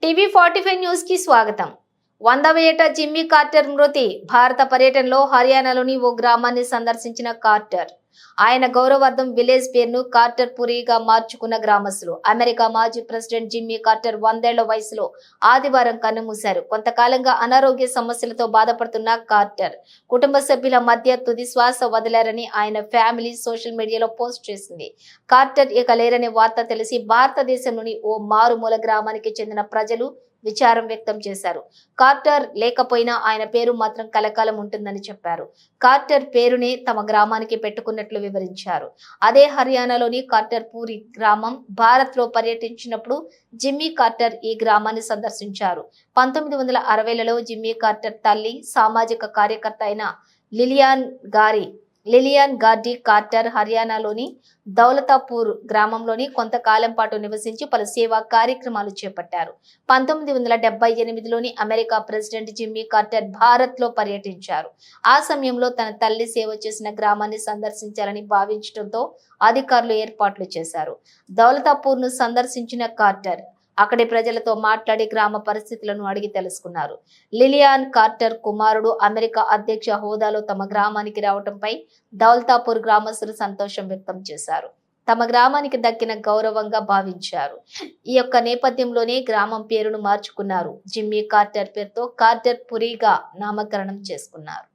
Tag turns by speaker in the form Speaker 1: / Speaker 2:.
Speaker 1: టీవీ45 news కి స్వాగతం. 100వ ఏట జిమ్మీ కార్టర్ మృతి. భారత పర్యటనలో హర్యానాలోని ఓ గ్రామాన్ని సందర్శించిన కార్టర్. ఆయన గౌరవార్థం విలేజ్ పేరును కార్టర్ పురిగా మార్చుకున్న గ్రామస్తులు. అమెరికా మాజీ ప్రెసిడెంట్ జిమ్మీ కార్టర్ 100 ఏళ్ల వయసులో ఆదివారం కన్నుమూశారు. కొంతకాలంగా అనారోగ్య సమస్యలతో బాధపడుతున్న కార్టర్ కుటుంబ సభ్యుల మధ్య తుది శ్వాస వదిలారని ఆయన ఫ్యామిలీ సోషల్ మీడియాలో పోస్ట్ చేసింది. కార్టర్ ఇక లేరనే వార్త తెలిసి భారతదేశంలోని ఓ మారుమూల గ్రామానికి చెందిన ప్రజలు విచారం వ్యక్తం చేశారు. కార్టర్ లేకపోయినా ఆయన పేరు మాత్రం కలకాలం ఉంటుందని చెప్పారు. కార్టర్ పేరునే తమ గ్రామానికి పెట్టుకున్నట్లు వివరించారు. అదే హర్యానాలోని కార్టర్ పూరి గ్రామం. భారత్ లో పర్యటించినప్పుడు జిమ్మీ కార్టర్ ఈ గ్రామాన్ని సందర్శించారు. 1960లలో జిమ్మీ కార్టర్ తల్లి సామాజిక కార్యకర్త అయిన లిలియాన్ గార్డీ కార్టర్ హర్యానాలోని దౌలతాపూర్ గ్రామంలోని కొంతకాలం పాటు నివసించి పలు సేవా కార్యక్రమాలు చేపట్టారు. 1978లోని America president Jimmy Carter Bharat లో పర్యటించారు. ఆ సమయంలో తన తల్లి సేవ చేసిన గ్రామాన్ని సందర్శించాలని భావించడంతో అధికారులు ఏర్పాట్లు చేశారు. దౌలతాపూర్ ను సందర్శించిన కార్టర్ అక్కడి ప్రజలతో మాట్లాడి గ్రామ పరిస్థితులను అడిగి తెలుసుకున్నారు. లిలియాన్ కార్టర్ కుమారుడు అమెరికా అధ్యక్ష హోదాలో తమ గ్రామానికి రావడంపై దౌలతాపూర్ గ్రామస్తులు సంతోషం వ్యక్తం చేశారు. తమ గ్రామానికి దక్కిన గౌరవంగా భావించారు. ఈ యొక్క నేపథ్యంలోనే గ్రామం పేరును మార్చుకున్నారు. జిమ్మీ కార్టర్ పేరుతో కార్టర్ పురిగా నామకరణం చేసుకున్నారు.